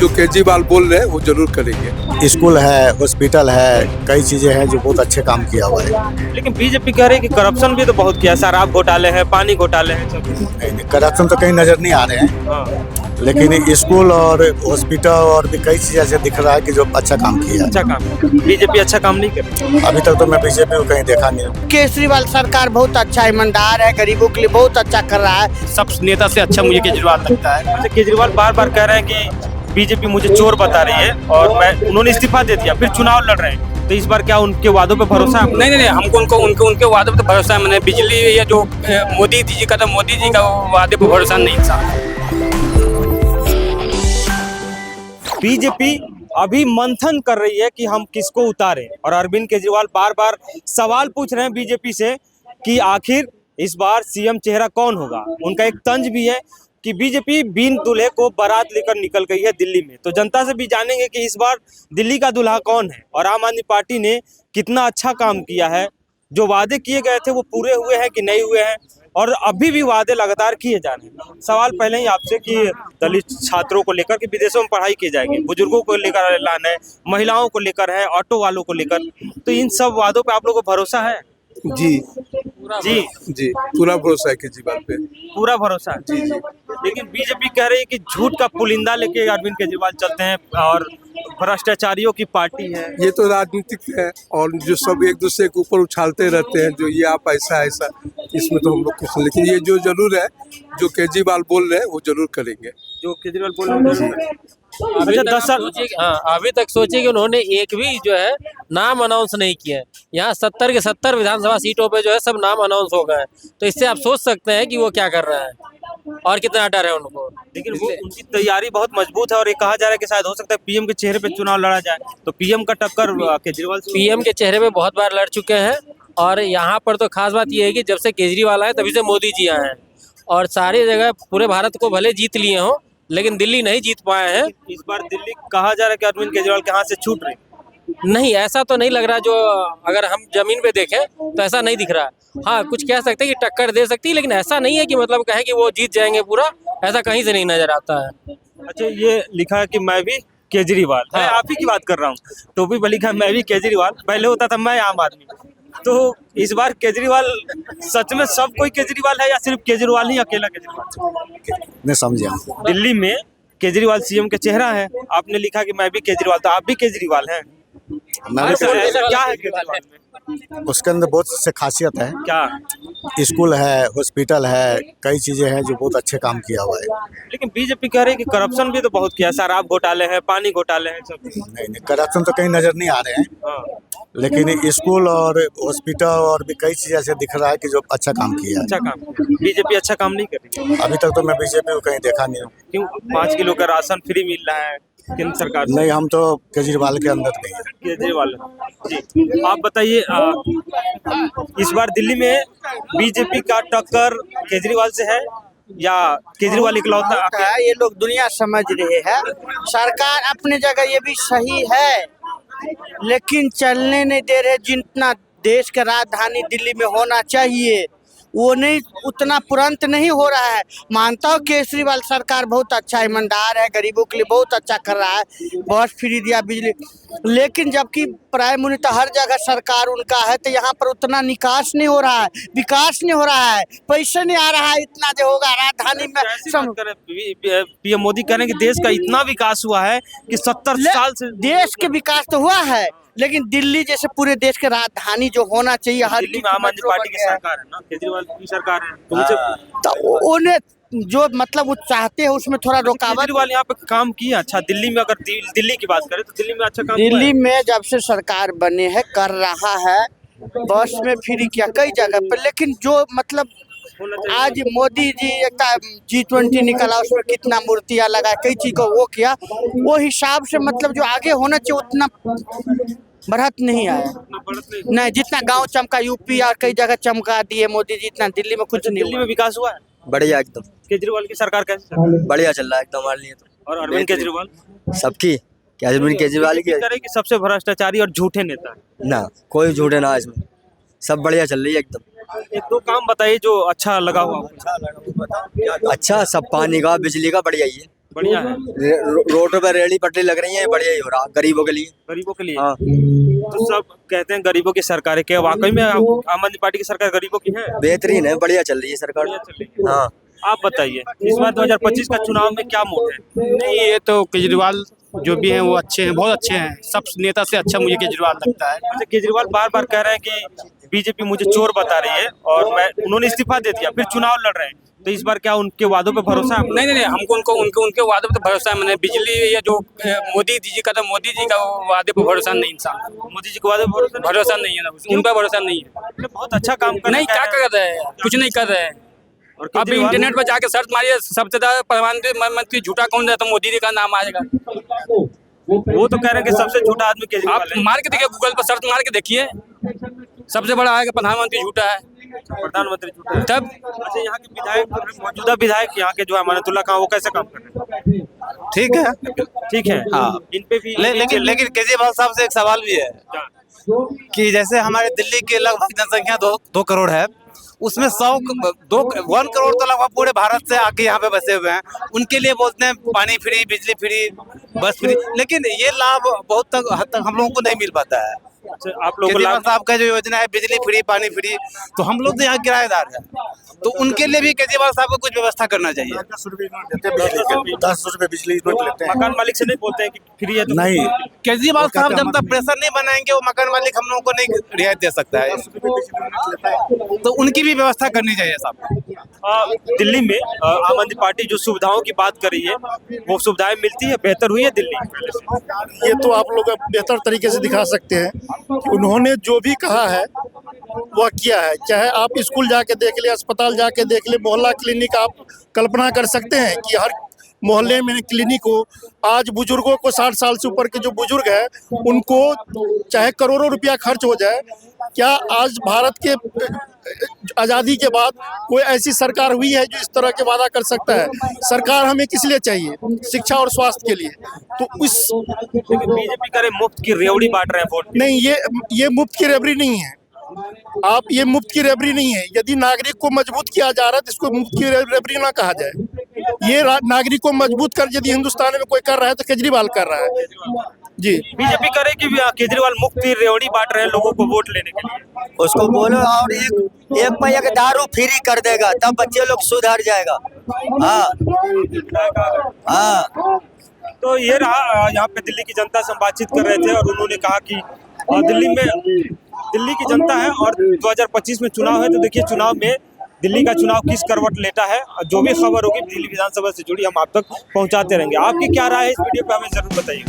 जो केजरीवाल बोल रहे हैं वो जरूर करेंगे। स्कूल है, हॉस्पिटल है, कई चीजें हैं जो बहुत अच्छे काम किया हुआ है। लेकिन बीजेपी कह रही है कि करप्शन भी तो बहुत किया, शराब घोटाले हैं, पानी घोटाले हैं, सब। नहीं, करप्शन तो कहीं नजर नहीं आ रहे हैं, हाँ, लेकिन स्कूल और हॉस्पिटल और भी कई चीजें ऐसे दिख रहा है कि जो अच्छा काम किया है। अच्छा काम। बीजेपी अच्छा काम नहीं कर रही। अभी तक तो मैं बीजेपी को कहीं देखा नहीं। केजरीवाल सरकार बहुत अच्छा ईमानदार है, गरीबों के लिए बहुत अच्छा कर रहा है। सब नेता से अच्छा मुझे केजरीवाल लगता है। अच्छा, केजरीवाल बार बार कह रहे हैं कि बीजेपी मुझे चोर बता रही है और उन्होंने इस्तीफा दे दिया, फिर चुनाव लड़ रहे हैं, तो इस बार क्या उनके वादों पे भरोसा है? नहीं, हमको उनके वादों पे तो भरोसा है। मैंने बिजली ये जो मोदी जी का वादे पे भरोसा नहीं था। बीजेपी अभी मंथन कर रही है कि हम किसको उतारें, और अरविंद केजरीवाल बार बार सवाल पूछ रहे हैं बीजेपी से कि आखिर इस बार सीएम चेहरा कौन होगा। उनका एक तंज भी है कि बीजेपी बिन दूल्हे को बारात लेकर निकल गई है दिल्ली में, तो जनता से भी जानेंगे कि इस बार दिल्ली का दूल्हा कौन है और आम आदमी पार्टी ने कितना अच्छा काम किया है। जो वादे किए गए थे वो पूरे हुए हैं कि नहीं हुए हैं, और अभी भी वादे लगातार किए जा रहे हैं। सवाल पहले ही आपसे कि दलित छात्रों को लेकर कि विदेशों में पढ़ाई की जाएगी, बुजुर्गों को लेकर ऐलान है, महिलाओं को लेकर है, ऑटो वालों को लेकर, तो इन सब वादों पे आप लोगों को भरोसा है? जी जी जी, पूरा भरोसा है केजरीवाल पे। पूरा भरोसा है। जी जी। लेकिन बीजेपी कह रही है कि झूठ का पुलिंदा लेके अरविंद केजरीवाल चलते हैं और भ्रष्टाचारियों की पार्टी है। ये तो राजनीतिक है और जो सब एक दूसरे के ऊपर उछालते रहते हैं, जो ये आप ऐसा ऐसा, इसमें तो हम लोग कुछ, लेकिन ये जो जरूर है जो केजरीवाल बोल रहे हैं वो जरूर करेंगे। जो केजरीवाल बोल रहे हैं। अच्छा, 10 साल अभी तक सोचिए कि उन्होंने एक भी जो है नाम अनाउंस नहीं किया है। यहाँ 70 के 70 विधानसभा सीटों पे जो है सब नाम अनाउंस हो गए हैं, तो इससे आप सोच सकते हैं कि वो क्या कर रहे हैं और कितना डर है उनको। लेकिन वो उनकी तैयारी बहुत मजबूत है, और ये कहा जा रहा है कि शायद हो सकता है पीएम के चेहरे पे चुनाव लड़ा जाए, तो पीएम का टक्कर केजरीवाल से। पीएम के चेहरे पे बहुत बार लड़ चुके हैं, और यहाँ पर तो खास बात ये है कि जब से केजरीवाल आए तभी से मोदी जी आए हैं, और सारी जगह पूरे भारत को भले जीत लिए हों लेकिन दिल्ली नहीं जीत पाए हैं। इस बार दिल्ली कहा जा रहा है कि अरविंद केजरीवाल के हाथ से छूट रही। नहीं, ऐसा तो नहीं लग रहा। जो अगर हम जमीन पे देखें तो ऐसा नहीं दिख रहा। हाँ, कुछ कह सकते हैं कि टक्कर दे सकती है, लेकिन ऐसा नहीं है कि मतलब कहे कि वो जीत जाएंगे पूरा, ऐसा कहीं से नहीं नजर आता है। अच्छा, ये लिखा है कि मैं भी केजरीवाल, मैं आप ही की बात कर रहा हूँ, टोपी पर लिखा है मैं भी केजरीवाल, पहले होता था मैं आम आदमी। तो इस बार केजरीवाल, सच में सब कोई केजरीवाल है या सिर्फ केजरीवाल ही अकेला केजरीवाल? मैं समझा। दिल्ली में केजरीवाल सीएम का चेहरा है, आपने लिखा कि मैं भी केजरीवाल, तो आप भी केजरीवाल हैं? ऐसा क्या है केजरीवाल में? उसके अंदर बहुत से खासियत है। क्या? स्कूल है, हॉस्पिटल है, कई चीजें हैं जो बहुत अच्छे काम किया हुआ है। लेकिन बीजेपी कह रही है कि करप्शन भी तो बहुत किया, शराब घोटाले हैं, पानी घोटाले हैं, सब। नहीं, करप्शन तो कहीं नजर नहीं आ रहे हैं, हाँ, लेकिन स्कूल और हॉस्पिटल और भी कई चीजें ऐसे दिख रहा है कि जो अच्छा काम किया है। अच्छा काम। बीजेपी अच्छा काम नहीं कर रही। अभी तक तो मैं बीजेपी को कहीं देखा नहीं हूँ। क्यों? 5 किलो का राशन फ्री मिल रहा है केंद्र सरकार से। नहीं, हम तो केजरीवाल के अंदर नहीं है। केजरीवाल जी, आप बताइए, इस बार दिल्ली में बीजेपी का टक्कर केजरीवाल से है या केजरीवाल इकलौता? है, ये लोग दुनिया समझ रहे हैं। सरकार अपने जगह ये भी सही है, लेकिन चलने नहीं दे रहे। जितना देश का राजधानी दिल्ली में होना चाहिए वो नहीं, उतना तुरंत नहीं हो रहा है। मानता हूँ केजरीवाल सरकार बहुत अच्छा ईमानदार है, गरीबों के लिए बहुत अच्छा कर रहा है, बस फ्री दिया, बिजली, लेकिन जबकि प्राइम मिनिस्टर हर जगह सरकार उनका है, तो यहाँ पर उतना निकास नहीं हो रहा है, विकास नहीं हो रहा है, पैसा नहीं आ रहा है इतना जो होगा राजधानी में। पीएम मोदी कह रहे हैं कि देश का इतना विकास हुआ है कि 70 साल से। देश के विकास तो हुआ है, लेकिन दिल्ली जैसे पूरे देश के राजधानी जो होना चाहिए, हर दिल्ली में आम आदमी पार्टी की सरकार है ना, केजरीवाल की सरकार है, तो उनसे तो उन्हें जो मतलब वो चाहते हैं उसमें थोड़ा रुकावट। केजरीवाल यहाँ पे काम किया अच्छा दिल्ली में, अगर दिल्ली की बात करें तो दिल्ली में अच्छा काम हुआ है। दिल्ली में जब से सरकार बने हैं कर रहा है, बस में फ्री किया कई जगह पर, लेकिन जो मतलब आज मोदी जी एक G20 निकाला, उसमें कितना मूर्तियां लगा, कई चीज को वो किया, वो हिसाब से मतलब जो आगे होना चाहिए उतना बढ़त नहीं आया। नहीं, जितना गांव चमका यूपी और कई जगह चमका दिए मोदी जी, इतना दिल्ली में कुछ नहीं। दिल्ली में विकास हुआ है बढ़िया एकदम। केजरीवाल की सरकार कैसे चल रही है? बढ़िया चल रहा है एकदम हमारे लिए तो। और अरविंद केजरीवाल सबकी क्या, अरविंद केजरीवाल की कह रहे हैं कि सबसे भ्रष्टाचारी और झूठे नेता है। ना, कोई झूठ है ना इसमें, सब बढ़िया चल रही है एकदम। एक दो काम बताइए जो अच्छा लगा हुआ। अच्छा, सब पानी का बिजली का बढ़िया ही है। बढ़िया है। रोड पर रेली पटरी लग रही है, बढ़िया ही हो रहा गरीबों के लिए। गरीबों के लिए हाँ। तो सब कहते हैं गरीबों की सरकार है, क्या वाकई में आम आदमी पार्टी की सरकार गरीबों की है? बेहतरीन है, बढ़िया चल रही है सरकार। बढ़िया चल रही है। हाँ। आप बताइए इस बार 2025 का चुनाव में क्या मूड है? नहीं, ये तो केजरीवाल जो भी हैं वो अच्छे हैं, बहुत अच्छे हैं। सब नेता से अच्छा मुझे केजरीवाल लगता है। अच्छा, केजरीवाल बार बार कह रहे हैं कि बीजेपी मुझे चोर बता रही है और उन्होंने इस्तीफा दे दिया, फिर चुनाव लड़ रहे हैं, तो इस बार क्या उनके वादों पे भरोसा है? नहीं, हमको उनके वादे पे तो भरोसा है। मैंने बिजली या जो मोदी जी का वादे पे भरोसा नहीं इंसान। मोदी जी के वादे पे भरोसा नहीं है ना, उन पर भरोसा नहीं है। बहुत अच्छा काम कर नहीं, क्या कर रहे हैं? कुछ नहीं कर रहे हैं। और अभी इंटरनेट पर जाके सर्च मारिए, सबसे ज्यादा प्रधानमंत्री झूठा कौन है, तो मोदी जी का नाम आएगा। वो तो कह रहे हैं कि सबसे झूठा आदमी आप केजरीवाल है। मार के देखिए, गूगल पर सर्च मार के देखिए, सबसे बड़ा आएगा प्रधानमंत्री झूठा है। प्रधानमंत्री झूठा है। तब अच्छा, यहाँ के विधायक, मौजूदा विधायक यहाँ के जो है अमानतुल्लाह खान, वो कैसे काम कर रहे हैं? ठीक है। ठीक है। हाँ। इन पे भी लेकिन केजरीवाल साहब से एक सवाल भी है कि जैसे हमारे दिल्ली की लगभग जनसंख्या 2 करोड़ है, उसमें 1 करोड़ तो लगभग पूरे भारत से आके यहाँ पे बसे हुए हैं। उनके लिए बोलते हैं पानी फ्री, बिजली फ्री, बस फ्री, लेकिन ये लाभ बहुत हद तक हम लोगों को नहीं मिल पाता है। अच्छा, आप लोग केजरीवाल साहब का जो योजना है बिजली फ्री, पानी फ्री, तो हम लोग तो यहाँ किराएदार हैं, तो उनके लिए भी केजरीवाल साहब को कुछ व्यवस्था करना चाहिए। 10 रुपए बिजली यूनिट लेते हैं। मकान मालिक से नहीं बोलते हैं कि फ्री है तो नहीं, केजरीवाल साहब जब तक प्रेशर नहीं बनाएंगे, वो मकान मालिक हम लोगों को नहीं रियायत दे सकता है, तो उनकी भी व्यवस्था करनी चाहिए साहब। दिल्ली में आम आदमी पार्टी जो सुविधाओं की बात कर रही है, वो सुविधाएं मिलती है, बेहतर हुई है दिल्ली पहले से? ये तो आप लोग बेहतर तरीके से दिखा सकते हैं कि उन्होंने जो भी कहा है वह किया है। चाहे आप स्कूल जाके देख ले, अस्पताल जाके देख ले, मोहल्ला क्लिनिक, आप कल्पना कर सकते हैं कि हर मोहल्ले में क्लिनिक हो। आज बुजुर्गों को 60 साल से ऊपर के जो बुजुर्ग हैं, उनको चाहे करोड़ों रुपया खर्च हो जाए, क्या आज भारत के आज़ादी के बाद कोई ऐसी सरकार हुई है जो इस तरह के वादा कर सकता है? सरकार हमें किस लिए चाहिए? शिक्षा और स्वास्थ्य के लिए। तो उस बीजेपी करे मुफ्त की रेवड़ी बांट रहे हैं वोट। नहीं, ये मुफ्त की रेवड़ी नहीं है। आप ये मुफ्त की रेवड़ी नहीं है। यदि नागरिक को मजबूत किया जा रहा है तो इसको मुफ्त की रेवड़ी ना कहा जाए। ये नागरिक को मजबूत कर यदि हिंदुस्तान में कोई कर रहा है तो केजरीवाल कर रहा है जी। बीजेपी करे कि केजरीवाल मुफ्त की रेवड़ी बांट रहे हैं लोगों को वोट लेने के लिए। उसको बोलो और एक पैया का दारू फ्री कर देगा, तब बच्चे लोग सुधर जाएगा। हाँ हाँ। तो ये रहा, यहाँ पे दिल्ली की जनता से हम बातचीत कर रहे थे और उन्होंने कहा कि दिल्ली की जनता है और 2025 में चुनाव है, तो देखिए चुनाव में दिल्ली का चुनाव किस करवट लेता है। जो भी खबर होगी दिल्ली विधानसभा से जुड़ी हम आप तक पहुंचाते रहेंगे। आपकी क्या राय है इस वीडियो पे, हमें जरूर बताइए।